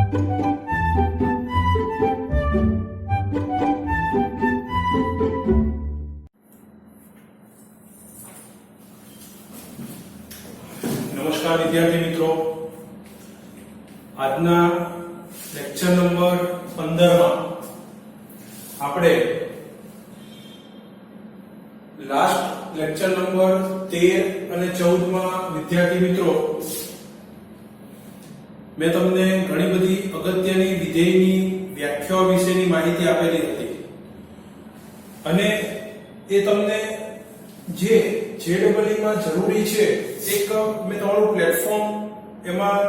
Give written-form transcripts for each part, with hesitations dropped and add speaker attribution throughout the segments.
Speaker 1: નમસ્કાર વિદ્યાર્થી મિત્રો, આજના લેક્ચર નંબર 15 માં આપણે લાસ્ટ લેક્ચર નંબર 13 અને 14 માં વિદ્યાર્થી મિત્રો મેં તમને ઘણી બધી અગત્યની વિધેયની વ્યાખ્યાઓ વિશેની માહિતી આપેલી હતી અને એ તમને જે JEE માં જરૂરી છે એક મેં તમારું પ્લેટફોર્મ એમાં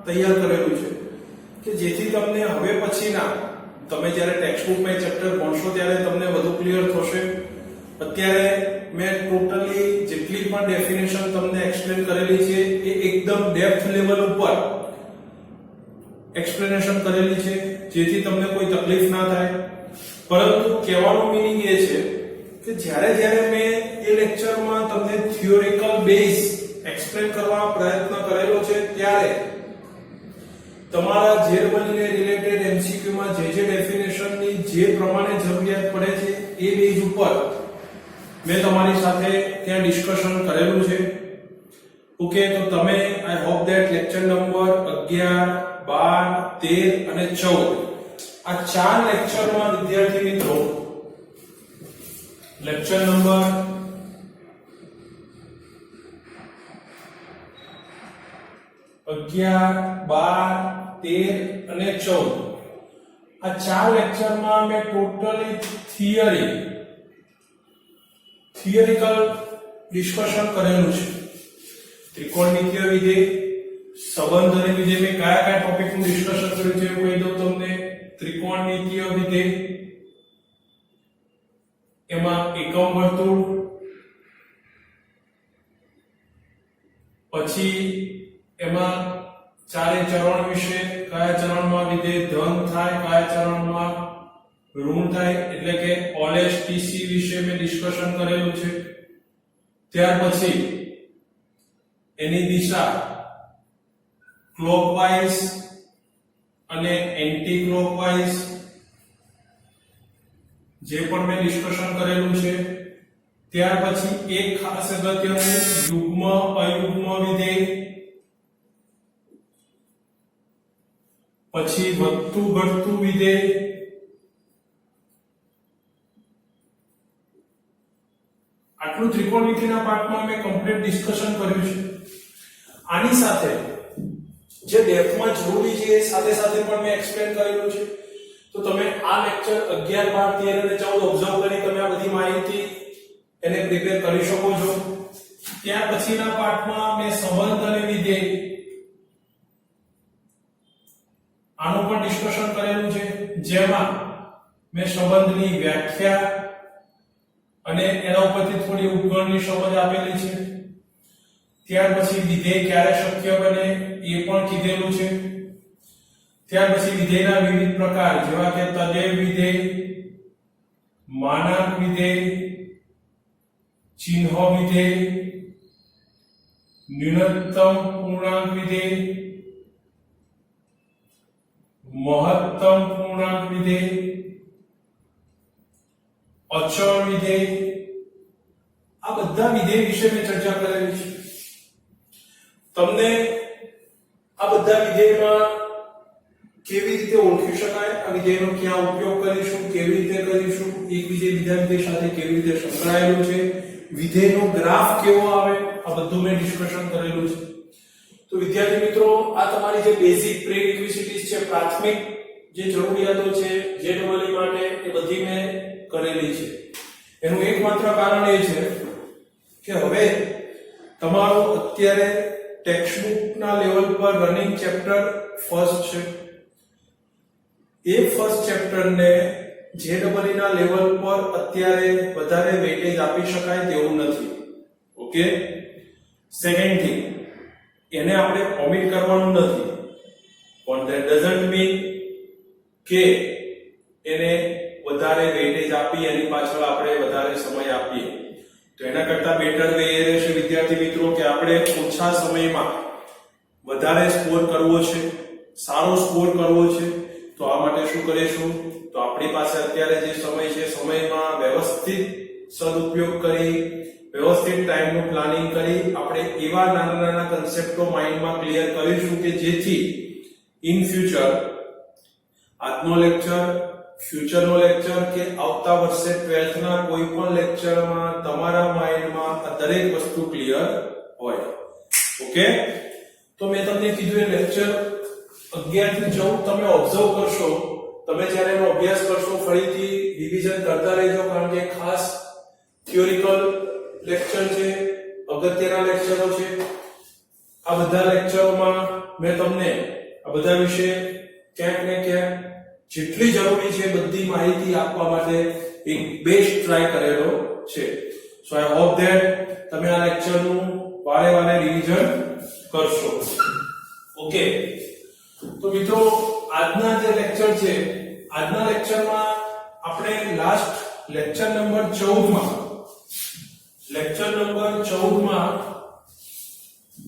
Speaker 1: તૈયાર કરેલું છે કે જેથી તમને હવે પછીના તમે જ્યારે ટેક્સ્ટબુકમાં ચેપ્ટર ભણશો ત્યારે તમને વધુ ક્લિયર થશે. અત્યારે મેં ટોટલી જેટલી પણ ડેફિનેશન તમને એક્સપ્લેન કરેલી છે એ એકદમ ડેપ્થ લેવલ ઉપર એક્સપ્લેનેશન કરેલી છે જેથી તમને કોઈ તકલીફ ના થાય. પરંતુ કહેવાનો મીનિંગ એ છે કે જ્યારે મેં એ લેક્ચરમાં તમને થિયોરિકલ બેઝ એક્સપ્લેન કરવા પ્રયત્ન કરેલો છે ત્યારે તમારા JEE રિલેટેડ MCQ માં જે ડેફિનેશનની જે પ્રમાણે જરૂરિયાત પડે છે એ બેઝ ઉપર મેં તમારી સાથે ત્યાં ડિસ્કશન કરેલું છે. ઓકે, તો તમે I hope that lecture number 11, 12, 13 અને 14 આ ચાર લેક્ચરમાં વિદ્યાર્થી મિત્રો લેક્ચર નંબર 11, 12, 13 અને 14 આ ચાર લેક્ચરમાં મેં ટોટલી થિયરિકલ ડિસ્કશન કરેલું છે. ત્રિકોણમિતિય વિધેય, સંબંધ અને વિધેય, મેં કયા ટોપિકનું ડિસ્કશન કર્યું છે કહી દઉં તમને. ત્રિકોણમિતિય વિધેય એમાં એકમ વર્તુળ, પછી એમાં ચારે ચરણ વિશે, કયા ચરણમાં વિધેય ધન થાય, કયા ચરણમાં ઋણ થાય, એટલે કે OLSTC વિશે મેં ડિસ્કશન કરેલું છે. ત્યાર પછી એની દિશા ક્લોકવાઇઝ અને એન્ટી ક્લોકવાઇઝ જે પણ મેં ડિસ્કશન કરેલું છે. ત્યાર પછી એક ખાસ અગત્યનું યુગ્મ અયુગ્મ વિધેય, પછી વધતું ઘટતું વિધેય, આટલું ત્રિકોણમિતિના પાર્ટમાં મેં કમ્પ્લીટ ડિસ્કશન કર્યું છે. આની સાથે જે ડેપ્થમાં જરૂરી છે એ સાથે સાથે પણ મેં એક્સપ્લેન કરેલું છે. તો તમે આ લેક્ચર 11, 12, 13 અને 14 ઓબ્ઝર્વ કરી તમે આ બધી માહિતી એને પ્રિપેર કરી શકો છો. ત્યાર પછીના પાર્ટમાં મેં સંબંધ અને વિધેય આનું પણ ડિસ્કશન કરેલું છે, જેમાં મેં સંબંધની વ્યાખ્યા અને એના ઉપરથી થોડી ઉપગણની સમજ આપેલી છે. ત્યાર પછી વિધેય ક્યારે શક્ય બને એ પણ કીધેલું છે. ત્યાર પછી વિધેયના વિવિધ પ્રકાર જેવા કે તદેવ વિધેય, માનાંક વિધેય, ચિહ્ન વિધેય, ન્યૂનતમ પૂર્ણાંક વિધેય, મહત્તમ પૂર્ણાંક વિધેય, અચળ વિધેય, આ બધા વિધેય વિશે મેં ચર્ચા કરેલી છે. તમને આ બધા વિધેયમાં કેવી રીતે ઓળખી શકાય, આ વિધેયનો ક્યાં ઉપયોગ કરીશું, કેવી રીતે કરીશું, એક વિધેય બીજા વિધેય સાથે કેવી રીતે સંકળાયેલું છે, વિધેયનો ગ્રાફ કેવો આવે, આ બધું મેં ડિસ્કશન કરેલું છે. તો વિદ્યાર્થી મિત્રો, આ તમારી જે બેઝિક પ્રીરિક્વિઝિટીઝ છે, પ્રાથમિક જે જરૂરિયાતો છે JEE માટે, એ બધી મેં કરેલી છે. એનું એકમાત્ર કારણ એ છે કે હવે તમારો અત્યારે ટેક્સ્ટબુકના લેવલ પર રનિંગ ચેપ્ટર ફર્સ્ટ છે. એ ફર્સ્ટ ચેપ્ટરને JEE ના લેવલ પર અત્યારે વધારે વેટેજ આપી શકાય તેવું નથી. ઓકે, સેકન્ડ થિંગ, એને આપણે ઓમિટ કરવાનું નથી, પણ ધેટ ડઝન્ટ મીન કે એને વધારે વેટેજ આપી એની પાછળ આપણે વધારે સમય આપીએ. તો એના કરતા બેટર વે એ રહેશે વિદ્યાર્થી મિત્રો કે આપણે ઓછા સમયમાં વધારે સ્કોર કરવો છે, સારો સારો સ્કોર કરવો છે તો આ માટે શું કરીશું તો આપણી પાસે અત્યારે જે સમય છે સમયમાં વ્યવસ્થિત સદુપયોગ કરી વ્યવસ્થિત ટાઈમનું પ્લાનિંગ કરી આપણે એવા નાના નાના કન્સેપ્ટો માઇન્ડમાં ક્લિયર કરીશું કે જેથી ઇન ફ્યુચર આજનો લેક્ચર ફ્યુચરનો લેક્ચર કે આવતા વર્ષે 12th ના કોઈ પણ લેક્ચરમાં તમારા માઇન્ડમાં આ દરેક વસ્તુ ક્લિયર હોય ઓકે તો મેં તમને કીધું એ લેક્ચર 11 થી 14 તમે ઓબ્ઝર્વ કરશો તમે જ્યારે એનો અભ્યાસ કરશો ફરીથી રિવિઝન કરતા રહેજો કારણ કે ખાસ થિયોરિકલ લેક્ચર છે અગત્યના લેક્ચરો છે આ બધા લેક્ચરોમાં મેં તમને આ બધા વિશે ક્યાંક ને ક્યાંક જેટલી જરૂરી છે બધી માહિતી આપવા માટે એક બેસ્ટ ટ્રાય કરેલો છે સો આઈ હોપ ધેટ તમે આ લેક્ચરનું વારે વારે રિવિઝન કરશો ઓકે તો મિત્રો આજના જે લેક્ચર છે આજના લેક્ચરમાં આપણે લાસ્ટ લેક્ચર નંબર 14 માં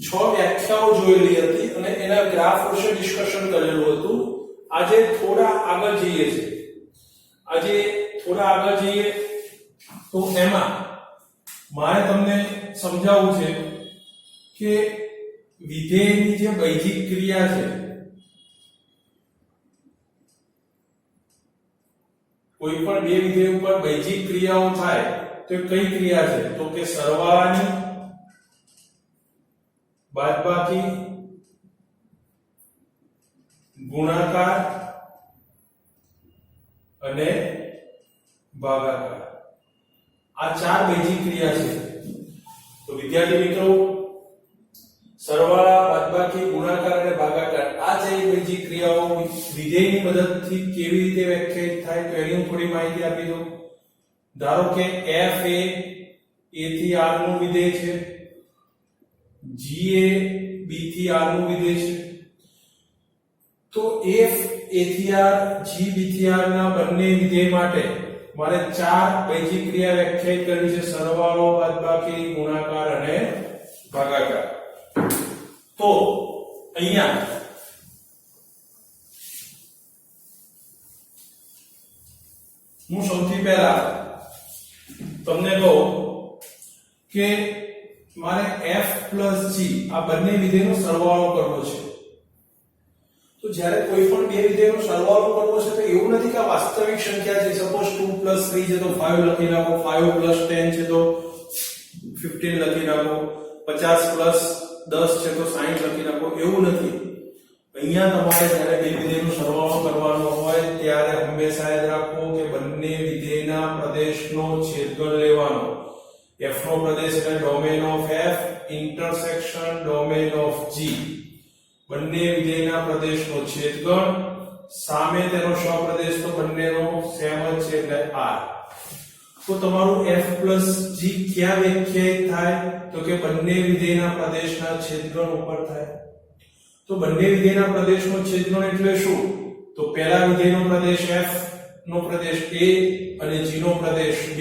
Speaker 1: 6 વ્યાખ્યાઓ જોયેલી હતી અને એના ગ્રાફ વિશે ડિસ્કશન કરેલું હતું આજે થોડા આગળ જઈએ તો એમાં મારે તમને સમજાવવું છે કે વિધેયની જે બૈજિક ક્રિયા છે કોઈ પણ બે વિધેય ઉપર બૈજિક ક્રિયાઓ થાય તો કઈ ક્રિયા છે તો કે સરવાળાની બાદબાકી ગુણાકાર અને ભાગાકાર આ ચાર બૈજિક ક્રિયા છે તો વિદ્યાર્થી મિત્રો સરવાળા બાદબાકી ગુણાકાર અને ભાગાકાર આ જે બૈજિક ક્રિયાઓ વિધેયની મદદથી કેવી રીતે વ્યાખ્યાયિત થાય તો એની હું થોડી માહિતી આપી દઉં ધારો કે f એ a થી r નું વિધેય છે g એ b થી r નું વિધેય છે તો f a થી r g b થી r ના બંને વિધેય માટે મારે ચાર બૈજિક ક્રિયા વ્યાખ્યાયિત કરવી છે સરવાળો બાદબાકી ગુણાકાર અને ભાગાકાર તો અહીંયા હું સૌથી પહેલા તમને કહું કે મારે f g આ બંને વિધેયનો સરવાળો કરવો છે તો જ્યારે કોઈ પણ બે વિધેયનો સરવાળો કરવો છે તો એવું નથી કે આ વાસ્તવિક સંખ્યા છે સપોઝ 2 + 3 છે તો 5 લખી નાખો 5 + 10 છે તો 15 લખી નાખો 50 + 10 છે તો 60 લખી નાખો એવું નથી અહીંયા તમારે જ્યારે બે વિધેયનો સરવાળો કરવાનો હોય ત્યારે હંમેશા યાદ રાખો કે બંને વિધેયના પ્રદેશનો છેદગણ લેવાનો f નો પ્રદેશ એટલે domain of f intersection domain of g બંને વિધેયના પ્રદેશનો છેદગણ સામે તેનો સહપ્રદેશ તો બંનેનો સેમ જ છે એટલે r તો તમારું f + g ક્યાં વ્યાખ્યાયિત થાય તો કે બંને વિધેયના પ્રદેશના છેદગણ ઉપર થાય તો બંને વિધેયના પ્રદેશનો છેદગણ એટલે શું તો પહેલા વિધેયનો પ્રદેશ f નો પ્રદેશ a અને g નો પ્રદેશ b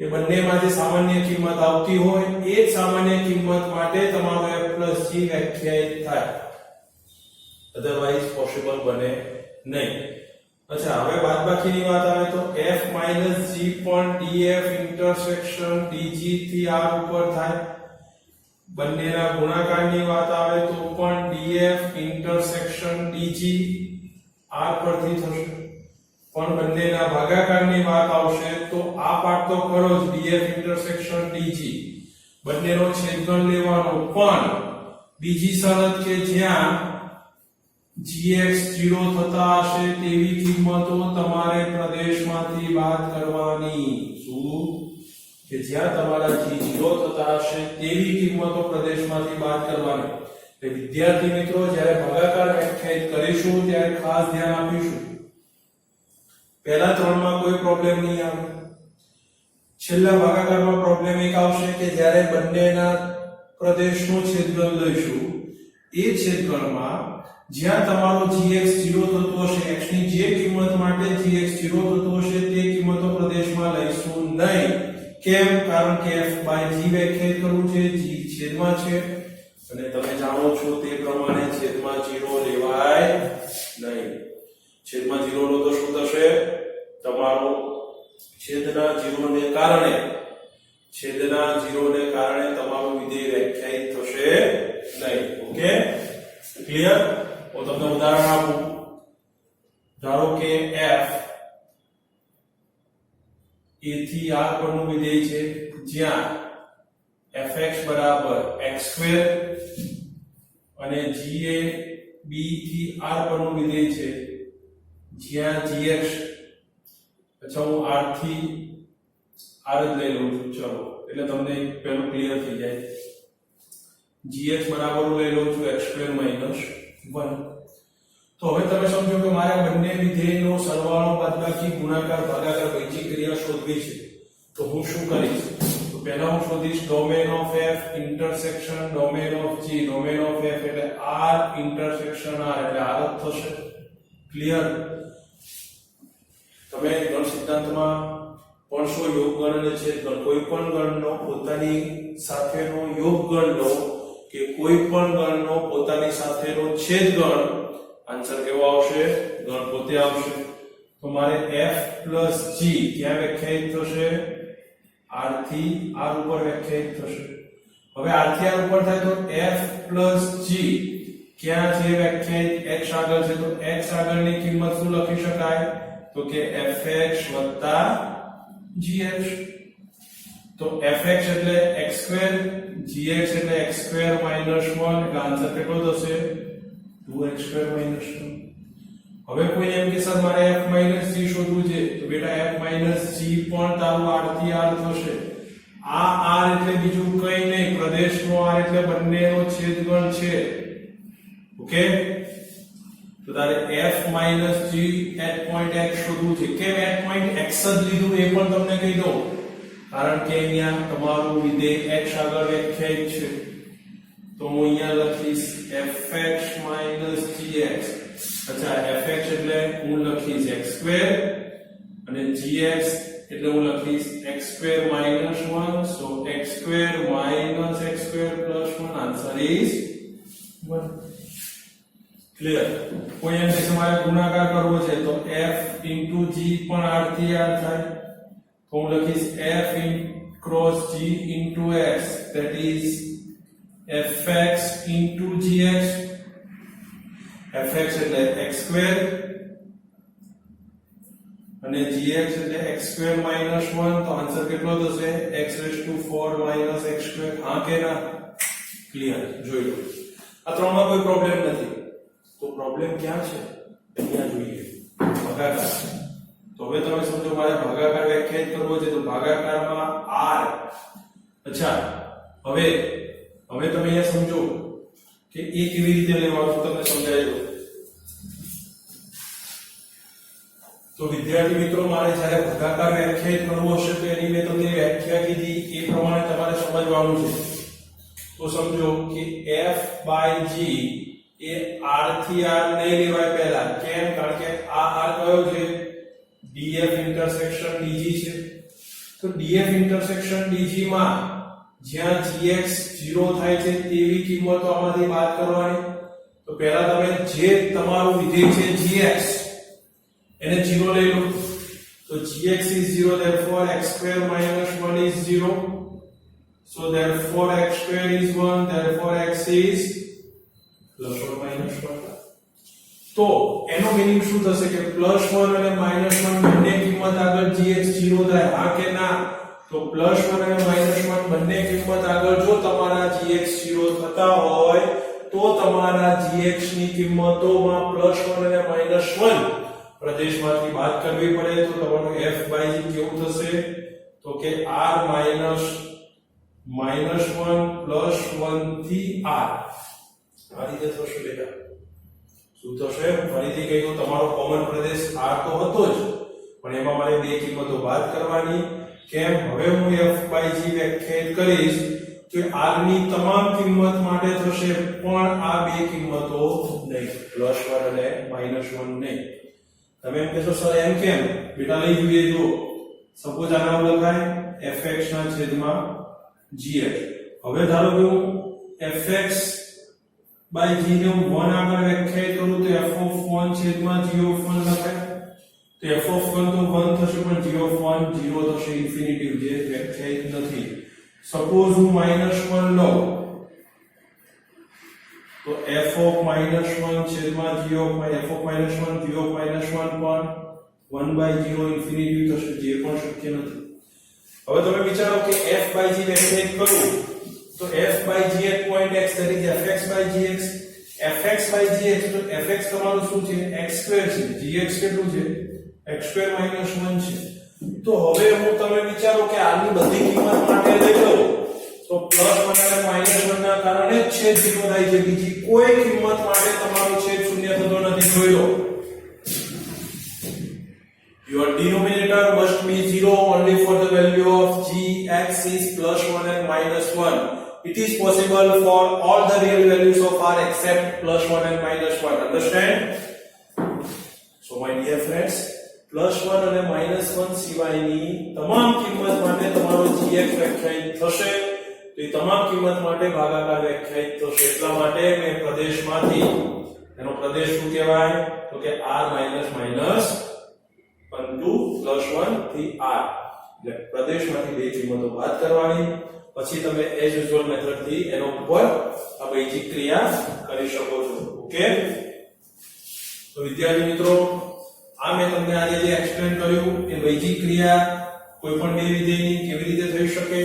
Speaker 1: એ બંનેમાં જે સામાન્ય કિંમત આવતી હોય એ જ સામાન્ય કિંમત માટે તમારો f + g વ્યાખ્યાયિત થાય અધરવાઇઝ પોસિબલ બને નહીં અચ્છા હવે બાદબાકીની વાત આવે તો f - g પણ df ઇન્ટરસેક્શન dg થી r ઉપર થાય બંનેના ગુણાકારની વાત આવે તો પણ df ઇન્ટરસેક્શન dg r પરથી થશે પણ બંનેના ભાગાકારની વાત આવશે તો આ પાર્ટ તો ખરો જ df ઇન્ટરસેક્શન dg બંનેનો છેદગણ લેવાનો પણ બીજી શરત કે જ્યાં gx 0 થતા હશે તેવી કિંમતો તમારે પ્રદેશમાંથી બાદ કરવાની શું કે જ્યાં તમારા g 0 થતા હશે તેવી કિંમતો પ્રદેશમાંથી બાદ કરવાની એટલે વિદ્યાર્થી મિત્રો જ્યારે ભાગાકાર વ્યાખ્યાયિત કરીશું ત્યારે ખાસ ધ્યાન આપીશું પહેલા ત્રણમાં કોઈ પ્રોબ્લેમ નહીં આવે છેલ્લા ભાગાકારમાં પ્રોબ્લેમ એક આવશે કે જ્યારે બંનેના પ્રદેશનો છેદગણ લઈશું એ છેદગણમાં જ્યાં તમારો gx 0 થતો હશે x ની જે કિંમત માટે gx 0 થતો હશે તે કિંમતો પ્રદેશમાં લઈશું નહીં કેમ કારણ કે f by g વ્યાખ્યાયિત કરવું છે g છેદમાં છે અને તમે જાણો છો તે પ્રમાણે છેદમાં 0 લેવાય નહીં. છેદમાં 0 લો તો શું થશે? તમારો છેદના 0 ને કારણે તમારું વિધેય વ્યાખ્યાયિત થશે નહીં. Okay, clear? હું તમને ઉદાહરણ આપું. ધારો કે f a થી r પરનું વિધેય છે, જ્યાં fx બરાબર x² અને g એ b થી r પરનું વિધેય છે, જ્યાં gx, અચ્છા હું r થી r જ લઈ લઉં છું. ચલો, એટલે તમને પહેલું ક્લિયર થઈ જાય. gx બરાબર હું લઈ લઉં છું x² - 1. તો હવે તમે સમજો કે મારે બંને વિધેયનો સરવાળો બાદબાકી ગુણાકાર ભાગાકાર વૈજિક ક્રિયા શોધવી છે. તો હું શું કરીશ? તો પહેલા હું શોધીશ domain of f intersection domain of g. Domain of f એટલે r ઇન્ટરસેક્શન r એટલે r જ થશે. ક્લિયર? તમે ગણ સિદ્ધાંતમાં પણ શું યોગગણ અને છેદગણ, કોઈ પણ ગણનો પોતાની સાથેનો યોગગણ લો કે કોઈ પણ ગણનો પોતાની સાથેનો છેદગણ, આન્સર કેવો આવશે? ગણ પોતે આવશે. તો મારે f + g ક્યાં વ્યાખ્યાયિત થશે? r થી r ઉપર વ્યાખ્યાયિત થશે. હવે r થી r ઉપર થાય તો f + g ક્યાં છે વ્યાખ્યાયિત? x આગળ છે, તો x આગળની કિંમત શું લખી શકાય? તો કે fx + gx. તો fx એટલે x², gx એટલે x² - 1, એટલે આન્સર કેટલો થશે? 2x² - 1. હવે કોઈ એમ કે સર મારે f - g શોધવું છે, તો બેટા f - g પણ તારું r થી r થશે. આ r એટલે બીજું કંઈ નહીં, પ્રદેશનો r એટલે બંનેનો છેદગણ છે. ઓકે, તો તારે f - g at point x શોધવું છે. કેમ at point x જ લીધું એ પણ તમને કહી દઉં, કારણ કે અહીંયા તમારું વિધેય x આગળ વ્યાખ્યાયિત છે. તો હું અહીંયા લખીશ fx - gx. અચ્છા, fx એટલે હું લખીશ x² અને gx એટલે હું લખીશ x² - 1. so x² - x² + 1, answer is 1. Clear? કોઈ એમ કે મારે ગુણાકાર કરવો છે, તો f * g પણ r થી r થાય. તો હું લખીશ f × g × x, that is fx × gx. fx એટલે x² અને gx એટલે x² - 1, તો આન્સર કેટલો થશે? x⁴ - x². હા કે ના? ક્લિયર? જોઈ લો, આ ત્રણમાં કોઈ પ્રોબ્લેમ નથી. તો પ્રોબ્લેમ ક્યાં છે? અહીંયા જોઈએ, ભાગાકાર. તો હવે તમે સમજો મારે ભાગાકાર વ્યાખ્યાયિત કરવો છે, તો ભાગાકારમાં r. અચ્છા, હવે તમે અહીંયા સમજો કે એ કેવી રીતે લેવાનું, તમને સમજાય દો. તો વિદ્યાર્થી મિત્રો, મારે જ્યારે ભાગાકાર વ્યાખ્યાયિત કરવો હશે તો એની મેં તમને વ્યાખ્યા કીધી એ પ્રમાણે તમારે સમજવાનું છે. તો સમજો કે f/g એ r થી r નહીં લેવાય પહેલા. કેમ? કારણ કે આ r કયો છે? df ઇન્ટરસેક્શન dg છે. તો df ઇન્ટરસેક્શન dg માં જ્યાં gx 0 થાય છે તેવી કિંમતો આમાંથી બાદ કરવાની. તો પહેલા તમે જે તમારું વિધેય છે gx એને 0 લઈ લો. તો gx is 0, therefore x² - 1 is 0. So therefore x² is 1, therefore x is +or -1. તો એનો મીનિંગ શું થશે કે +1 અને -1 બંને કિંમત આગળ gx 0 થાય. હા કે ના? તો +1 અને -1 બંને કિંમત આગળ જો તમારા gx 0 થતા હોય તો તમારા gx ની કિંમતોમાં +1 અને -1 પ્રદેશમાંથી બાદ કરવી પડે. તો તમારું f/g કેવું થશે? તો કે r - -1 +1 થી r. આ રીતે થશે બેટા. શું થશે? ફરીથી કહી દઉં, તમારો કોમન પ્રદેશ r તો હતો જ, પણ એમાં મારે બે કિંમતો બાદ કરવાની. કેમ? હવે હું f/g વ્યાખ્યાયિત કરીશ કે r ની તમામ કિંમત માટે થશે, પણ આ બે કિંમતો નહીં, +1 અને -1 નહીં. તમે એમ કહેશો સર એમ કેમ? બેટા લઈ જોઈએ. જો સપોઝ આના લખાય fx ના છેદમાં gx. હવે ધારો કે હું fx બાય g ને હું 1 આગળ વ્યાખ્યાયિત કરું તો f of 1 છેદમાં g of 1 લખાય તો f of 1 તો 1 થશે પણ g of 1 0 થશે ઇન્ફિનિટિવ જે વ્યાખ્યાયિત નથી સપોઝ હું -1 લઉં તો f of -1 છેદમાં g of f of -1 g of -1 પણ 1/0 ઇન્ફિનિટિવ થશે જે પણ શક્ય નથી હવે તમે વિચારો કે f/g વ્યાખ્યાયિત કરું તો f/g at point x that is fx/gx fx/gx તો fx તમારું શું છે x2 છે gx કેટલું છે x2 - 1 છે તો હવે હું તમે વિચારો કે આની બધી કિંમત માટે લઈ લો તો +1 અને -1 ના કારણે છેદ 0 થાય છે બીજી કોઈ કિંમત માટે તમારો છેદ શૂન્ય થતો નથી જોઈ લો your denominator must be 0 only for the value of gx is +1 and -1 it is possible for all the real values of r except +1 and -1 understand so my dear friends +1 અને -1 સિવાયની તમામ કિંમત માટે તમારો gx વ્યાખ્યાયિત થશે તો એ તમામ કિંમત માટે ભાગાકાર વ્યાખ્યાયિત થશે એટલા માટે મેં પ્રદેશમાંથી એનો પ્રદેશ શું કહેવાય તો કે r પરંતુ +1 થી r એટલે પ્રદેશમાંથી બે કિંમતો બાદ કરવાની પછી તમે એઝ યુઝ્યુઅલ મેથડ થી એનો ઉપર અવૈજિક ક્રિયા કરી શકો છો ઓકે તો વિદ્યાર્થી મિત્રો આ મેં તમને આજે જે એક્સપ્લેન કર્યું એ વૈજિક ક્રિયા કોઈ પણ બે વિધેયની કેવી રીતે થઈ શકે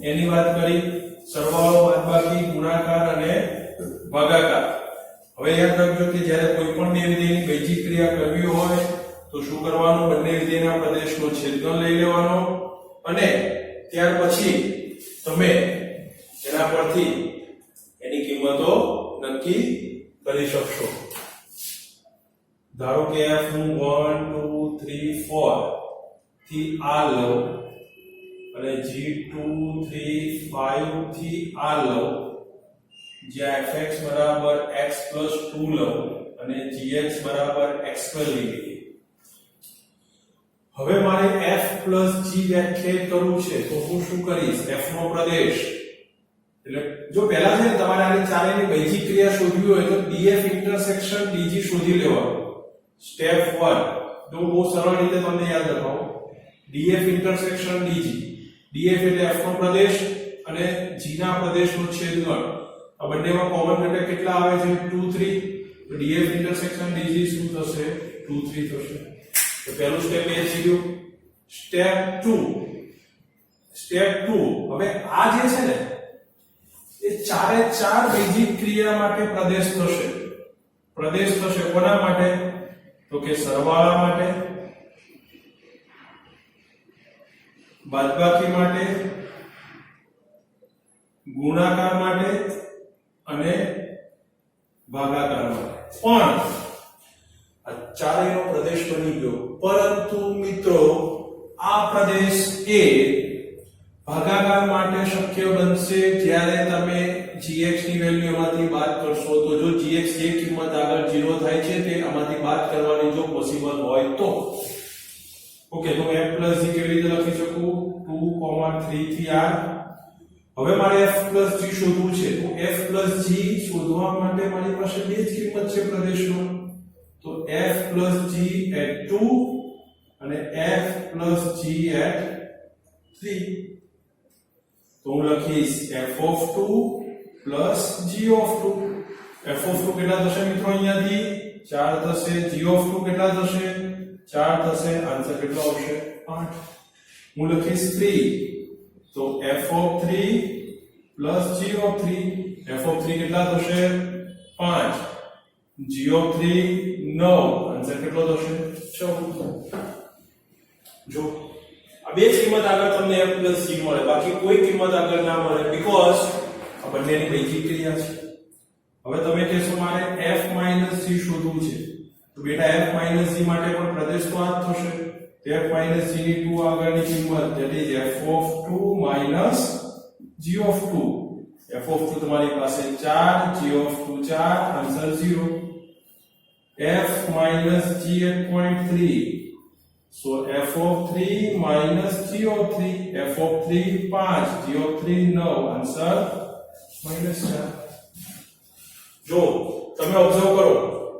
Speaker 1: એની વાત કરી સરવાળો બાદબાકી ગુણાકાર અને ભાગાકાર હવે યાદ રાખજો કે જ્યારે કોઈ પણ બે વિધેયની વૈજિક ક્રિયા કરવી હોય તો શું કરવાનું બંને વિધેયના પ્રદેશનો છેદગણ લઈ લેવાનો અને ત્યાર પછી તમે એના પરથી એની કિંમતો નક્કી કરી શકશો ધારો કે f હું 1 2 3 4 થી r લઉં અને g 2 3 5 થી r લઉં જ્યાં fx બરાબર x + 2 લઉં અને gx બરાબર x2 લઈએ હવે મારે f + g વ્યાખ્યાયિત કરવું છે તો હું શું કરીશ f નો પ્રદેશ એટલે જો પહેલા છે તમારે આની ચારેયની વૈજિક ક્રિયા શોધવી હોય તો df ઇન્ટરસેક્શન dg શોધી લેવાનું સ્ટેપ 1 જો બહુ સરળ રીતે તમને યાદ રખાવો df ઇન્ટરસેક્શન dg df એટલે f નો પ્રદેશ અને g ના પ્રદેશનો છેદગણ આ બંનેમાં કોમન ઘટક કેટલા આવે છે 2 3 તો df ઇન્ટરસેક્શન dg શું થશે 2 3 થશે તો પહેલું સ્ટેપ એ થઈ ગયું સ્ટેપ 2 હવે આ જે છે ને એ ચારે ચાર વૈજિક ક્રિયા માટે પ્રદેશ થશે કોના માટે તો કે સરવાળા માટે બાદબાકી માટે ગુણાકાર માટે અને ભાગાકાર માટે પણ આ ચારેયનો પ્રદેશ બની ગયો પરંતુ મિત્રો આ પ્રદેશ એ ભાગાકાર માટે શક્ય બનશે જ્યારે તમે gx ની વેલ્યુ એમાંથી બાદ કરશો તો જો gx જે કિંમત આગળ 0 થાય છે તે આમાંથી બાદ કરવાની જો પોસિબલ હોય તો ઓકે તો f + g કેવી રીતે લખી શકું 2, 3 થી r હવે મારે f + g શોધવું છે તો f + g શોધવા માટે મારી પાસે બે જ કિંમત છે પ્રદેશનો તો f + g at 2 અને f + g at 3 તો હું લખીશ f of 2 plus g of 2 f of 2 કેટલા થશે મિત્રો અહીંયાથી 4 થશે g of 2 કેટલા થશે 4 થશે આન્સર કેટલો આવશે 8 હું લખીશ 3 તો f of 3 plus g of 3 f of 3 કેટલા થશે 5 g of 3 9 આન્સર કેટલો થશે 14 જો આ બે કિંમત આગળ તમને f + g મળે બાકી કોઈ કિંમત આગળ ના મળે બીકોઝ આ બંનેની વૈજિક ક્રિયા છે હવે તમે કહેશો મારે f - g શોધવું છે તો બેટા f - g માટે પણ પ્રદેશ તો આ જ થશે f - g ની 2 આગળની કિંમત that is f of 2 - g of 2 f of 2 તમારી પાસે 4 g of 2 4 answer 0 f - g at point 3 so f of 3 minus g of 3 f of 3 5 g of 3 9 answer -4 જો તમે ઓબ્ઝર્વ કરો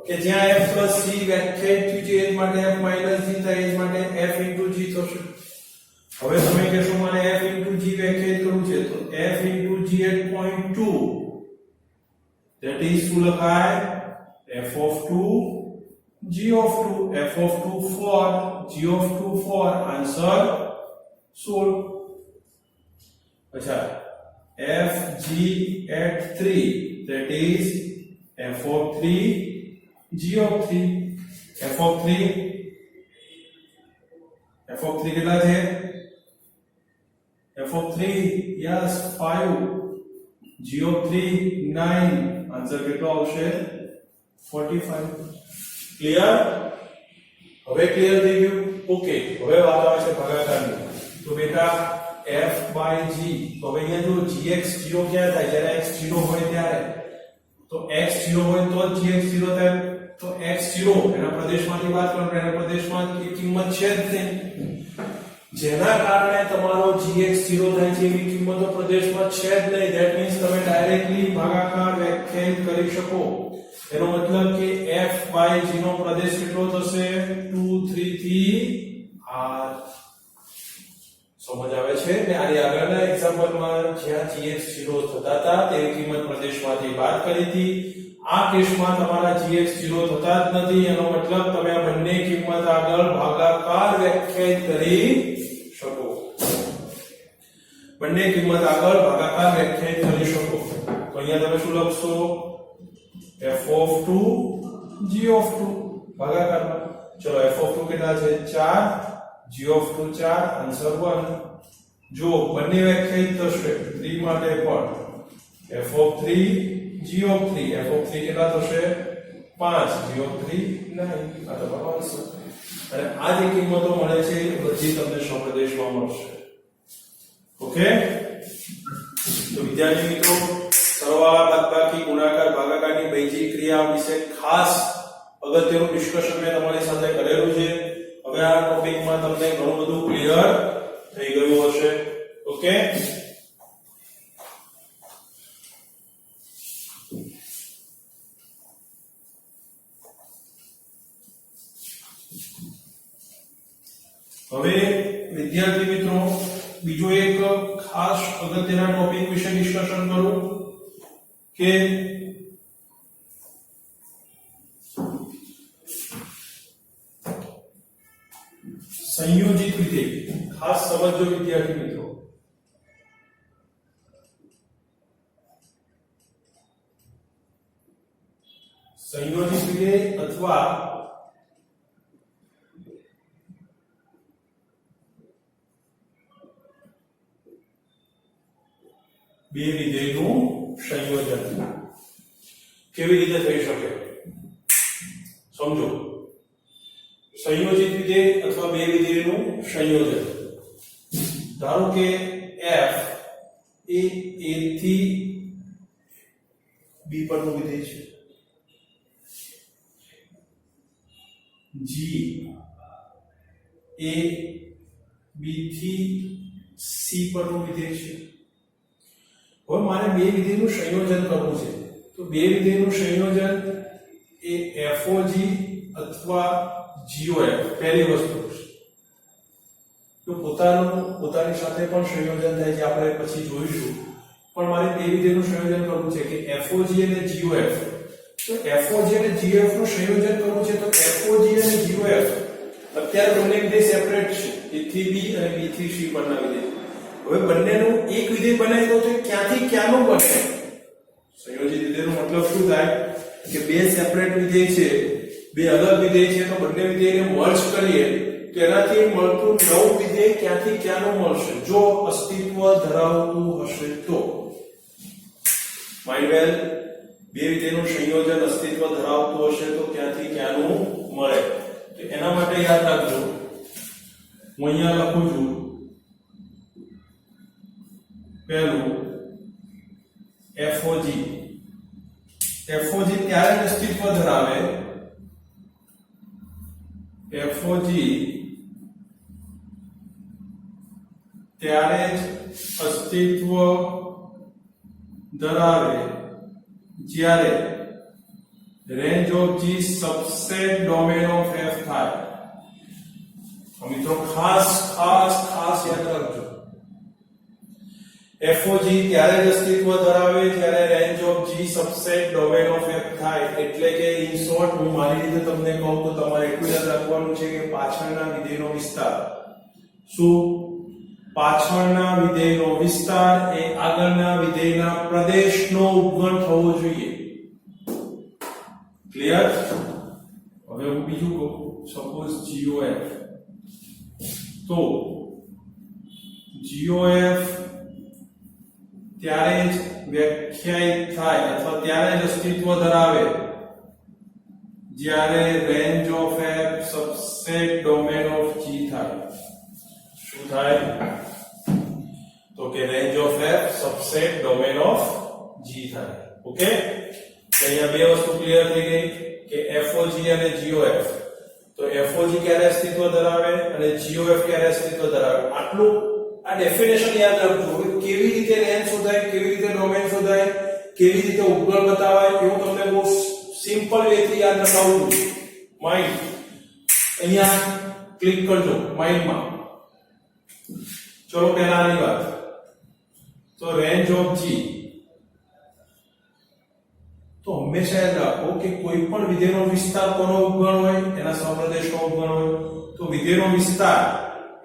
Speaker 1: કે જ્યાં f c વ્યાખ્યાયિત થયું છે એ માટે f g થાય એ માટે f g થશે. હવે તમે કહેશો મારે f g વ્યાખ્યાયિત કરવું છે તો f g at point 2 that is શું લખાય f of 2 g of 2 f of 2 4 g of 2 4 answer 16. અચ્છા f g at 3 that is f of 3 g of 3 f of 3 કેટલા છે f of 3 yes 5 g of 3 9 answer કેટલો આવશે 45. Clear? હવે clear થઈ ગયું? ઓકે. હવે વાત આવે છે ભાગાકારની. તો બેટા f by g તો હવે અહીંયા જો gx 0 ક્યાં થાય જ્યારે x 0 હોય ત્યારે તો x 0 હોય તો જ gx 0 થાય. તો x 0 એના પ્રદેશમાંથી વાત કરો એના પ્રદેશમાં એ કિંમત છે જ નહીં જેના કારણે તમારો gx 0 થાય છે એવી કિંમતો પ્રદેશમાં છે જ નહીં. ધેટ મીન્સ તમે ડાયરેક્ટલી ભાગાકાર વ્યાખ્યાયિત કરી શકો. એનો મતલબ કે f by g નો પ્રદેશ કેટલો થશે 2 3 થી r. સમજ આવે છે? ને આની આગળના એક્ઝામ્પલમાં જ્યાં gx 0 થતા હતા તેની કિંમત પ્રદેશમાંથી બાદ કરી હતી. આ કેસમાં તમારા gx 0 થતા જ નથી. એનો મતલબ તમે આ બંને કિંમત આગળ ભાગાકાર વ્યાખ્યાયિત કરી શકો. બંને કિંમત આગળ ભાગાકાર વ્યાખ્યાયિત કરી શકો. તો અહીંયા તમે શું લખશો f of 2 g of 2 ભાગાકારમાં. ચલો f of 2 કેટલા છે 4 g of 2 4 આન્સર 1. જો બંને વ્યાખ્યાયિત થશે 3 માટે પણ f of 3 g of 3 f of 3 કેટલા થશે 5 g of 3 9 આ તમારો આન્સર. અને આ જે કિંમતો મળે છે એ બધી તમને સપ્રદેશમાં મળશે. ઓકે. તો વિદ્યાર્થી મિત્રો સરવાળા બાદબાકી ગુણાકાર ભાગાકારની બેઝિક ક્રિયા વિશે ખાસ અગત્યનું ડિસ્કશન મેં તમારી સાથે કરેલું છે. હવે આ ટોપિકમાં તમને ઘણું બધું ક્લિયર થઈ ગયું હશે. ઓકે. હવે વિદ્યાર્થી મિત્રો બીજો એક ખાસ અગત્યના ટોપિક વિશે ડિસ્કશન કરું કે સંયોજિત વિધેય. ખાસ સમજો વિદ્યાર્થી મિત્રો. સંયોજિત વિધેય અથવા બે વિધેયનું સંયોજન કેવી રીતે થઈ શકે સમજો. સંયોજિત વિધેય અથવા બે વિધેયનું સંયોજન. ધારો કે f એ a થી b પરનું વિધેય છે, g એ b થી c પરનું વિધેય છે. હવે મારે બે વિધેયનું સંયોજન કરવું છે. તો બે વિધેયનું સંયોજન એ fog અથવા gof પહેલી વસ્તુ છે. તો પોતાની સાથે પણ સંયોજન થાય છે, આપણે પછી જોઈશું. પણ મારે બે વિધેયનું સંયોજન કરવું છે કે fog અને gof. તો fog અને gof નું સંયોજન કરવું છે. તો fog અને gof અત્યારે બંને વિધેય સેપરેટ છે, a થી b અને b થી c પરના વિધેય. હવે બંનેનું એક વિધેય બનાવી દો તો ક્યાંથી ક્યાંનું બને? સંયોજિત વિધેયનો મતલબ શું થાય કે બે સેપરેટ વિધેય છે, બે અલગ વિધેય છે, તો બંને વિધેયને મર્જ કરીએ તો એનાથી મળતું નવું વિધેય ક્યાંથી ક્યાંનું મળશે જો અસ્તિત્વ ધરાવતું હશે તો. માય વેલ, બે વિધેયનું સંયોજન અસ્તિત્વ ધરાવતું હશે તો ક્યાંથી ક્યાંનું મળે. તો એના માટે યાદ રાખજો, હું અહીંયા લખું છું પહેલું FOG. FOG ત્યારે અસ્તિત્વ ધરાવે, FOG ત્યારે જ અસ્તિત્વ ધરાવે જ્યારે range of G subset domain of F થાય. તો મિત્રો ખાસ યાદ રાખજો, FOG ત્યારે જ અસ્તિત્વ ધરાવે જ્યારે range of G subset domain of F થાય. એટલે કે ઇન શોર્ટ હું મારી રીતે તમને કહું તો તમારે એટલું યાદ રાખવાનું છે કે પાછળના વિધેયનો વિસ્તાર શું, પાછળના વિધેયનો વિસ્તાર એ આગળના વિધેયના પ્રદેશનો ઉપગણ થવો જોઈએ. ક્લિયર? હવે હું બીજું કહું, સપોઝ GOF, તો GOF ત્યારે જ વ્યાખ્યાયિત થાય અથવા ત્યારે જ અસ્તિત્વ ધરાવે જ્યારે range of F subset domain of G થાય. શું થાય? તો કે range of F subset domain of G થાય. ઓકે, તો અહીંયા બે વસ્તુ ક્લિયર થઈ ગઈ કે FOG અને GOF. તો FOG ક્યારે અસ્તિત્વ ધરાવે અને GOF ક્યારે અસ્તિત્વ ધરાવે, આટલું આ ડેફિનેશન યાદ રાખજો. કેવી રીતે રેન્જ શોધાય, કેવી રીતે ડોમેન શોધાય, કેવી રીતે ઉપગણ બતાવાય, એવું તમને બહુ સિમ્પલ વે થી યાદ રખાવું છું. માઇન્ડ અહીંયા ક્લિક કરજો માઇન્ડમાં. ચલો પહેલા આની વાત, તો રેન્જ ઓફ G, તો હંમેશા યાદ રાખો કે કોઈ પણ વિધેયનો વિસ્તાર કોનો ઉપગણ હોય, એના સહપ્રદેશનો ઉપગણ હોય. તો વિધેયનો વિસ્તાર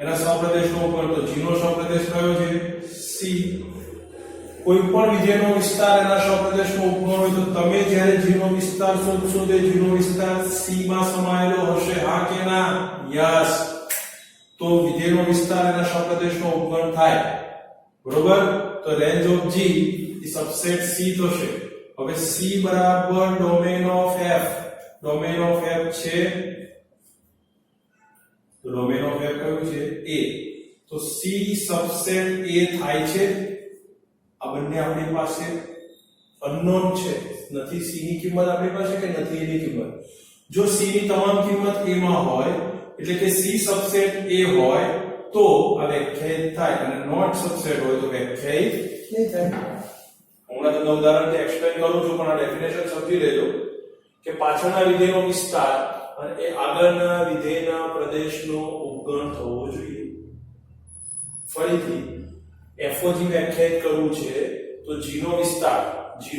Speaker 1: એના સહપ્રદેશનો ઉપગણ, તો G નો સહપ્રદેશ કયો છે? C. કોઈ પણ વિધેયનો વિસ્તાર એના સહપ્રદેશનો ઉપગણ હોય તો તમે જ્યારે G નો વિસ્તાર શોધશો તે G નો વિસ્તાર C માં સમાયેલો હશે, હા કે ના? યસ. તો વિધેયનો વિસ્તાર એના સહપ્રદેશનો ઉપગણ થાય. બરોબર? તો range of G A subset C થશે. હવે C બરાબર domain of F. Domain of F છે, તો ડોમેન ઓફ F કયું છે? A. તો C સબસેટ A થાય છે. આ બંને આપણી પાસે અનનોન છે, નથી C ની કિંમત આપણી પાસે કે નથી A ની કિંમત. જો C ની તમામ કિંમત A માં હોય એટલે કે C સબસેટ A હોય તો આ વ્યાખ્યાયિત થાય, અને નોટ સબસેટ હોય તો વ્યાખ્યાયિત નહીં થાય. હમણાં તમને ઉદાહરણથી એક્સપ્લેન કરું છું, પણ આ ડેફિનેશન સમજી લેજો કે પાછળના વિધેયનો વિસ્તાર અને એ આગળના વિધેયના પ્રદેશનો ઉપગણ થવો જોઈએ. ફરીથી FOG વ્યાખ્યાયિત કરવું છે તો G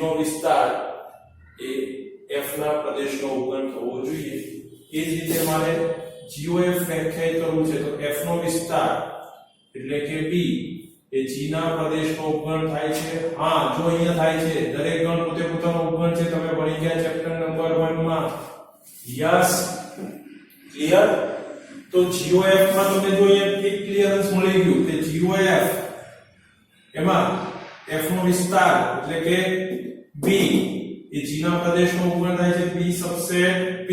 Speaker 1: નો વિસ્તાર એ F ના પ્રદેશનો ઉપગણ થવો જોઈએ. એ જ રીતે મારે GOF વ્યાખ્યાયિત કરવું છે તો F નો વિસ્તાર એટલે કે B એ G ના પ્રદેશનો ઉપગણ થાય છે. હા, જો અહીંયા થાય છે, દરેક ગણ પોતે પોતાનો ઉપગણ છે, તમે ભણી ગયા ચેપ્ટર નંબર 1 માં. Yes, clear? તો GOF માં તમને જો અહીંયા એક ક્લિયરન્સ મળી ગયું કે GOF એમાં F નો વિસ્તાર એટલે કે B એ G ના પ્રદેશનો ઉપગણ થાય છે, B સબસેટ P.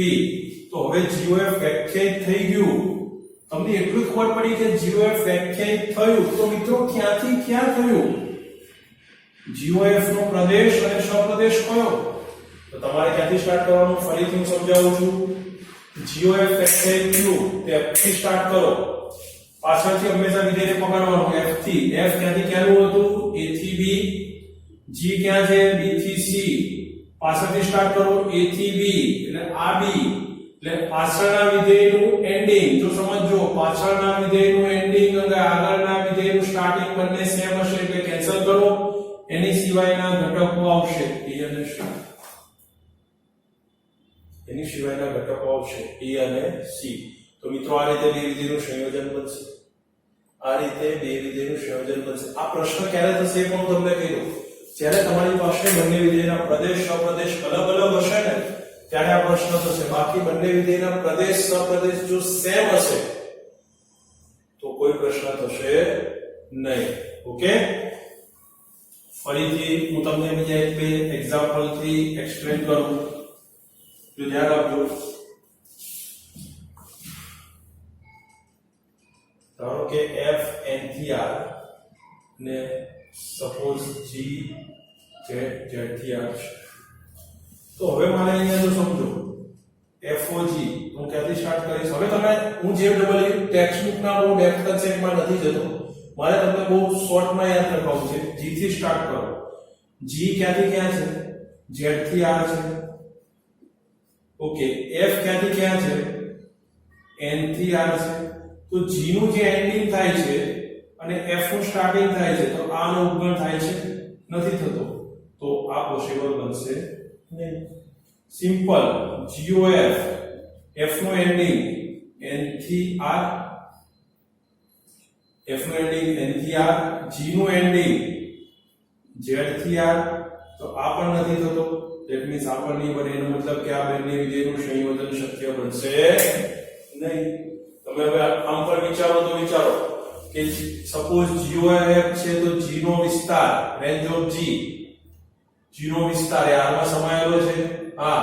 Speaker 1: તો હવે GOF વ્યાખ્યાયિત થઈ ગયું. તમને એટલું જ ખબર પડી કે GOF વ્યાખ્યાયિત થયું, તો મિત્રો ક્યાંથી ક્યાં થયું? GOF નો પ્રદેશ અને સહપ્રદેશ કયો? તો તમારે ક્યાંથી સ્ટાર્ટ કરવાનું, ફરીથી હું સમજાવું છું. GOF વ્યાખ્યાયિત થયું તે F થી સ્ટાર્ટ કરો. પાછળથી હંમેશા વિધેયને પકડવાનું F થી. F ક્યાંથી ક્યાંનું હતું? A થી B. G ક્યાં છે? B થી C. પાછળથી સ્ટાર્ટ કરો A થી B, એટલે આ B, એટલે પાછળના વિધેયનું એન્ડિંગ. જો સમજો, પાછળના વિધેયનું એન્ડિંગ અને આગળના વિધેયનું સ્ટાર્ટિંગ બંને સેમ હશે એટલે કેન્સલ કરો. એની સિવાયના ઘટકો આવશે A અને C. એની સિવાયના ઘટકો આવશે A અને C. તો મિત્રો આ રીતે બે વિધેયનું સંયોજન બનશે. આ રીતે બે વિધેયનું સંયોજન બનશે. આ પ્રશ્ન ક્યારે થશે એ પણ હું તમને કહી દઉં. જ્યારે તમારી પાસે બંને વિધેયના પ્રદેશ સહપ્રદેશ અલગ અલગ હશે ને ત્યારે આ પ્રશ્ન થશે. બાકી બંને વિધેયના પ્રદેશ સહપ્રદેશ જો સેમ હશે તો કોઈ પ્રશ્ન થશે નહીં. ઓકે, ફરીથી હું તમને બીજા એક બે એક્ઝામ્પલ થી એક્સપ્લેન કરું, તો ધ્યાન આપજો. ધારો કે F N થી R ને સપોઝ G Z થી R છે. તો હવે મારે અહીંયા જો સમજો FOG હું ક્યાંથી સ્ટાર્ટ કરીશ. હવે તમે હું જે ટેક્સ્ટબુક ના બહુ ડેપ્થ કન્સેપ્ટમાં નથી જતો, મારે તમને બહુ શોર્ટમાં યાદ રાખવું છે. G થી સ્ટાર્ટ કરો. G ક્યાંથી ક્યાં છે? Z થી R છે. ઓકે f ક્યાંથી ક્યાં છે n થી r છે તો g નું જે એન્ડિંગ થાય છે અને f નું સ્ટાર્ટિંગ થાય છે તો આ નો ઉદ્ગમ થાય છે નથી થતો તો આ પોસિબલ બનશે નહીં સિમ્પલ GOF f નો એન્ડિંગ n થી r f નો એન્ડિંગ n થી r g નો એન્ડિંગ z થી r તો આ પણ નથી થતો ધેટ મીન્સ આ પણ નહીં બને એનો મતલબ કે આ બંને વિધેયનું સંયોજન શક્ય બનશે નહીં તમે હવે આમ પર વિચારો તો વિચારો કે સપોઝ GOF છે તો g નો વિસ્તાર રેન્જ ઓફ g નો વિસ્તાર એ r માં સમાયેલો છે હા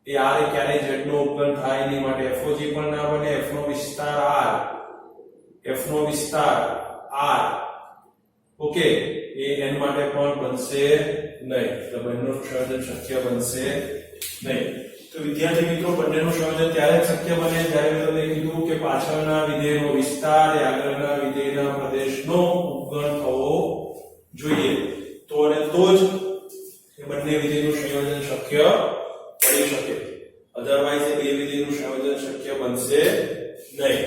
Speaker 1: એ r એ ક્યારે z નો ઉદ્ગમ થાય નહીં માટે FOG પણ ના બને f નો વિસ્તાર r f નો વિસ્તાર r ઓકે એ n માટે પણ બનશે નહીં તો બંનેનું સંયોજન શક્ય બનશે નહીં તો વિદ્યાર્થી મિત્રો બંનેનું સંયોજન ત્યારે શક્ય બને જ્યારે મેં તમને કીધું કે પાછળના વિધેયનો વિસ્તાર એ આગળના વિધેયના પ્રદેશનો ઉદ્ગમ થવો જોઈએ તો અને તો જ એ બંને વિધેયનું સંયોજન શક્ય બની શકે અધરવાઇઝ એ બે વિધેયનું સંયોજન શક્ય બનશે નહીં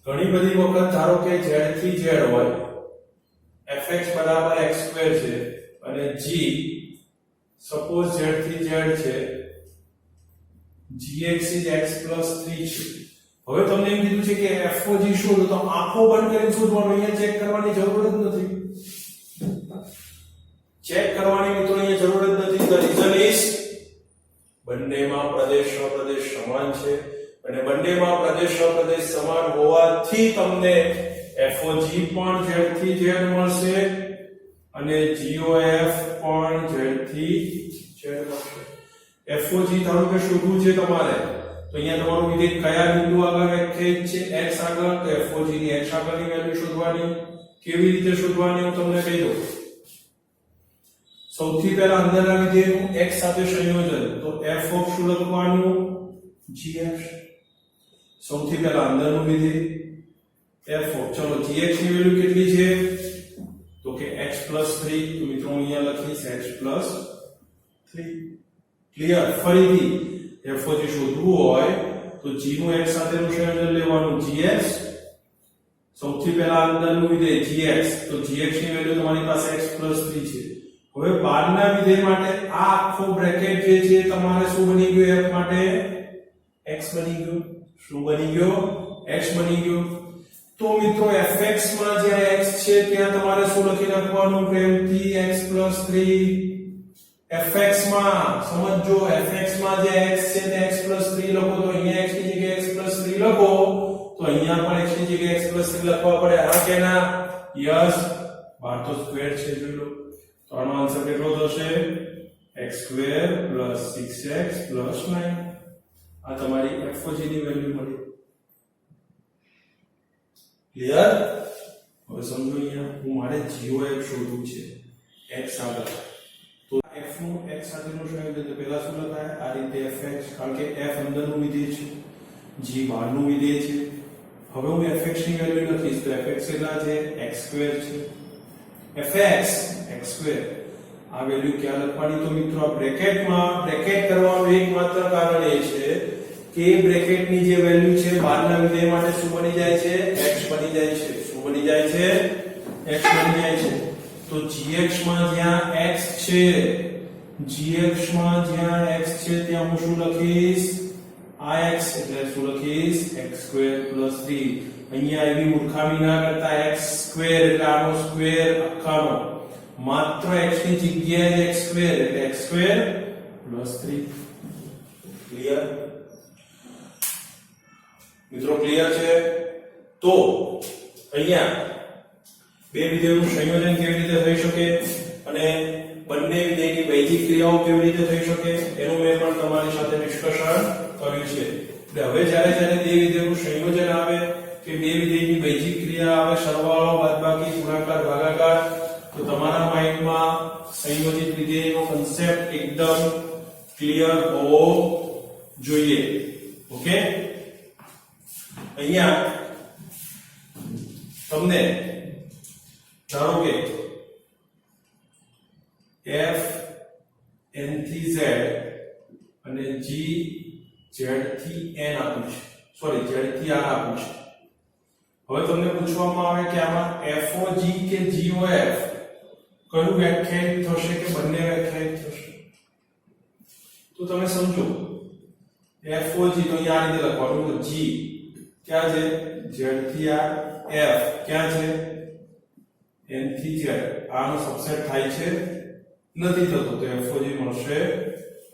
Speaker 1: ઘણી બધી વખત ધારો કે z થી z હોય fx બરાબર x² છે અને g સપોઝ z થી z છે gx is x plus 3 છે હવે તમને એમ કીધું છે કે FOG શોધો તો આંખો બંધ કરીને શોધવાનું અહીંયા ચેક કરવાની જરૂર જ નથી ચેક કરવાની મિત્રો અહીંયા જરૂર જ નથી ધ રીઝન ઇઝ બંનેમાં પ્રદેશ અપ્રદેશ સમાન છે અને બંનેમાં પ્રદેશ અપ્રદેશ સમાન હોવાથી તમને FOG પણ z થી z મળશે અને GOF પણ z થી z મળશે FOG ધારો કે શોધવું છે તમારે તો અહીંયા તમારું વિધેય કયા બિંદુ આગળ વ્યાખ્યાયિત છે x આગળ તો FOG ની x આગળની વેલ્યુ શોધવાની કેવી રીતે શોધવાની હું તમને કહી દઉં સૌથી પહેલા અંદરના વિધેયનું x સાથે સંયોજન તો f ઓફ શું લખવાનું gx સૌથી પહેલા અંદરનું વિધેય f ઓફ ચલો gx ની વેલ્યુ કેટલી છે તો કે x 3 તો મિત્રો અહીંયા લખીશ x 3 ક્લિયર ફરીથી FOG શોધવું હોય તો g નું x સાથેનું સંયોજન લેવાનું gx સૌથી પહેલા અંદરનું વિધેય gx તો gx ની વેલ્યુ તમારી પાસે x 3 છે હવે બહારના વિધેય માટે આ આખો બ્રેકેટ જે છે તમારે શું બની ગયું f માટે x બની ગયું શું બની ગયો x બની ગયો તો મિત્રો fx માં જ્યાં x છે ત્યાં તમારે શું લખી નાખવાનું પ્રેમથી x 3 fx માં સમજો fx માં જે x છે તે x 3 લખો તો અહીંયા x ની જગ્યાએ x 3 લખો તો અહીંયા પણ x ની જગ્યાએ x 3 લખવા પડે આ કે ના યસ બાર તો સ્ક્વેર છે જોઈ લો તો આનો આન્સર કેટલો થશે x² + 6x + 9 આ તમારી FOG ની વેલ્યુ મળી ક્લિયર હવે સમજો અહીંયા હું મારે GOF શોધવું છે x આગળ તો f નું x સાથેનું સંયોજન તો પહેલા શું લખાય આ રીતે fx કારણ કે f અંદરનું વિધેય છે g બહારનું વિધેય છે હવે હું fx ની વેલ્યુ લખીશ તો fx કેટલા છે x² છે fx x² આ વેલ્યુ ક્યાં લખવાની તો મિત્રો આ બ્રેકેટમાં બ્રેકેટ કરવાનું એકમાત્ર કારણ એ છે કે બ્રેકેટની જે વેલ્યુ છે બહારના વિધેય માટે શું બની જાય છે x બની જાય છે શું બની જાય છે x બની જાય છે તો gx માં જ્યાં x છે gx માં જ્યાં x છે ત્યાં હું શું લખીશ આ x એટલે શું લખીશ x² + 3 અહીંયા એવી મૂર્ખામી ના કરતા x² એટલે આનો સ્ક્વેર આખાનો માત્ર x ની જગ્યાએ x² એટલે x² + 3 ક્લિયર મિત્રો ક્લિયર છે તો અહીંયા બે વિધેયોનું સંયોજન કેવી રીતે થઈ શકે અને બંને વિધેયની વૈજિક ક્રિયાઓ કેવી રીતે થઈ શકે એનું મેં પણ તમારી સાથે ડિસ્કશન કર્યું છે એટલે હવે જ્યારે બે વિધેયોનું સંયોજન આવે કે બે વિધેયની વૈજિક ક્રિયા આવે સરવાળો બાદબાકી ગુણાકાર ભાગાકાર તો તમારા માઇન્ડમાં સંયોજિત વિધેયનો કન્સેપ્ટ એકદમ ક્લિયર હોવો જોઈએ ઓકે અહીંયા તમને ધારો કે f n થી z અને g z થી n આપ્યું છે, સોરી z થી r આપ્યું છે. હવે તમને પૂછવામાં આવે કે આમાં FOG કે GOF કયું વ્યાખ્યાયિત થશે કે બંને વ્યાખ્યાયિત થશે? તો તમે સમજો FOG તો અહીંયા આ રીતે લખવાનું, તો G ક્યાં છે? Z થી R, F ક્યાં છે? N થી Z. આનો સબસેટ થાય છે? નથી થતો, તો FOG મળશે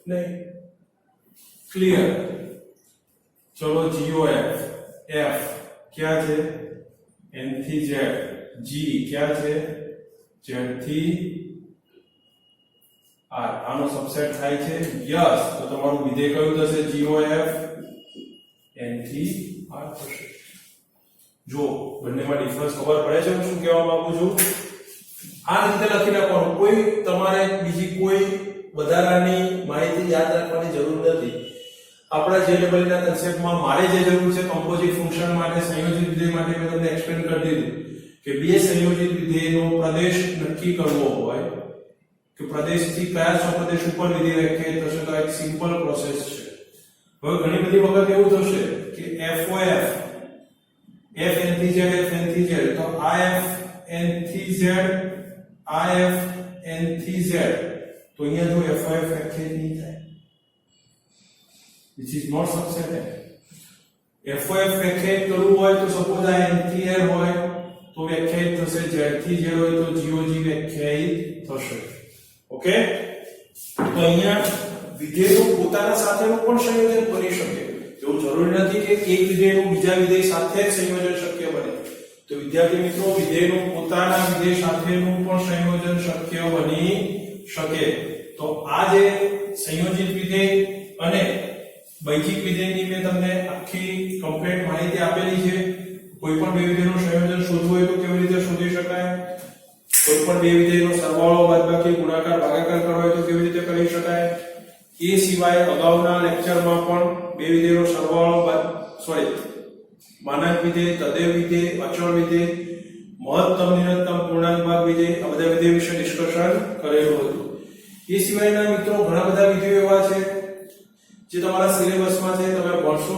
Speaker 1: નહીં. ક્લિયર? ચલો GOF, F ક્યાં છે? N થી Z. G ક્યાં છે? Z થી R. આનો સબસેટ થાય છે? યસ. તો તમારું વિધેય કયું થશે? GOF N થી R થશે. જો બંનેમાં ડિફરન્સ ખબર પડે છે હું શું કહેવા માંગુ છું? આ રીતે લખી નાખવાનું, કોઈ તમારે બીજી કોઈ વધારાની માહિતી યાદ રાખવાની જરૂર નથી. આપણા જે લેવલના કન્સેપ્ટમાં મારે જે જરૂર છે કમ્પોઝિટ ફંક્શન માટે, સંયોજિત વિધેય માટે મેં તમને એક્સપ્લેન કરી દીધું કે બે સંયોજિત વિધેયનો પ્રદેશ નક્કી કરવો હોય કે પ્રદેશથી કયા સપ્રદેશ ઉપર વિધેય વ્યાખ્યાયિત થશે, તો એક સિમ્પલ પ્રોસેસ છે. હવે ઘણી બધી વખત એવું થશે કે FOF F n થી Z, F n થી Z, તો IF n થી Z, IF n થી Z, તો અહીંયા જો FOF વ્યાખ્યાયિત નહીં થાય, which is not subset. FOF વ્યાખ્યાયિત કરવું હોય તો સપોઝ આ n થી R હોય તો વ્યાખ્યાયિત થશે, Z થી Z હોય તો GOG વ્યાખ્યાયિત થશે. ઓકે? તો અહીંયા વિધેયનું પોતાના સાથેનું પણ સંયોજન કરી શકે. એવું જરૂરી નથી કે એક વિધેયનું બીજા વિધેય સાથે જ સંયોજન શક્ય બને. તો વિદ્યાર્થી મિત્રો, વિધેયનું પોતાના વિધેય સાથેનું પણ સંયોજન શક્ય બની શકે. તો આ જે સંયોજિત વિધેય અને બૈજિક વિધેયની મેં તમને આખી કમ્પ્લીટ માહિતી આપેલી છે. કોઈ પણ બે વિધેયનું સંયોજન શોધવું હોય તો કેવી રીતે શોધી શકાય, કોઈ પણ બે વિધેયનો સરવાળો બાદબાકી ગુણાકાર ભાગાકાર કરવો હોય તો કેવી રીતે કરી શકાય, એ સિવાય અગાઉના લેક્ચરમાં પણ બે વિધેયનો સરવાળો માનાંક વિધેય, તદેવ વિધેય, અચળ વિધેય, મહત્તમ નિરંતર પૂર્ણાંક ભાગ વિધેય, આ બધા વિધેય વિશે ડિસ્કશન કરેલું હતું. એ સિવાયના મિત્રો ઘણા બધા વિધેયો એવા છે જે તમારા સિલેબસમાં છે, તમે ભણશો.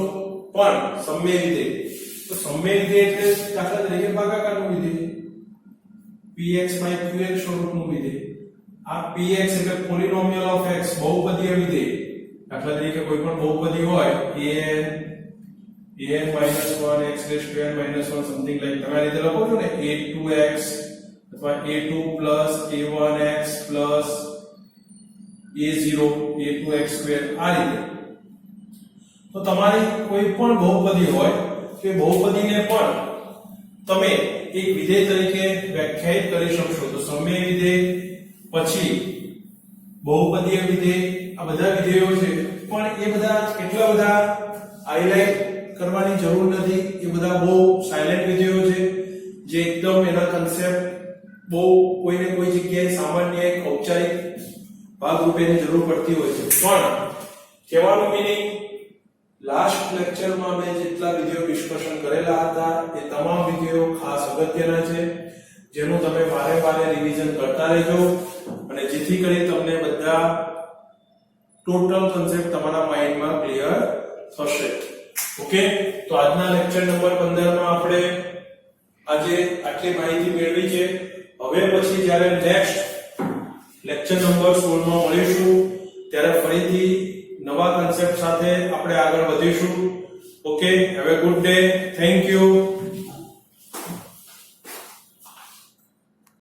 Speaker 1: પણ સમમેય વિધેય, તો સમમેય વિધેય એટલે દાખલા તરીકે ભાગાકારનું વિધેય, px by qx સ્વરૂપનું વિધેય. આ px એટલે પોલિનોમિયલ ઓફ x, બહુપદીય વિધેય. દાખલા તરીકે કોઈ પણ બહુપદી હોય an -1 x square -1 something like તમે આ રીતે લખો છો ને, a2x અથવા a2 a1x a0 a2x square, આ રીતે. તો તમારી કોઈ પણ બહુપદી હોય કે બહુપદીને પણ તમે એક વિધેય તરીકે વ્યાખ્યાયિત કરી શકશો. તો સમમેય વિધેય, પછી બહુપદીય વિધેય, આ બધા વિધેયો છે. પણ એ બધા કેટલા બધા હાઇલાઇટ કરવાની જરૂર નથી, એ બધા બહુ સાયલેન્ટ વિધેયો છે જે એકદમ એના કન્સેપ્ટ બહુ કોઈને કોઈ જગ્યાએ સામાન્ય એક ઔપચારિક ભાગરૂપેની જરૂર પડતી હોય છે. પણ કહેવાનું મીનિંગ, લાસ્ટ લેક્ચરમાં મેં જેટલા વિધેયો ડિસ્કશન કરેલા હતા એ તમામ વિધેયો ખાસ અગત્યના છે, જેનું તમે વારે વારે રિવિઝન કરતા રહેજો, અને જેથી કરી તમને બધા ટોટલ કન્સેપ્ટ તમારા માઇન્ડમાં ક્લિયર થશે. ઓકે? તો આજના લેક્ચર નંબર 15 માં આપણે આજે આટલી માહિતી મેળવી છે. હવે પછી જ્યારે નેક્સ્ટ લેક્ચર નંબર 16 માં મળીશું ત્યારે ફરીથી નવા કન્સેપ્ટ સાથે આપણે આગળ વધીશું. Okay, have a good day. Thank you.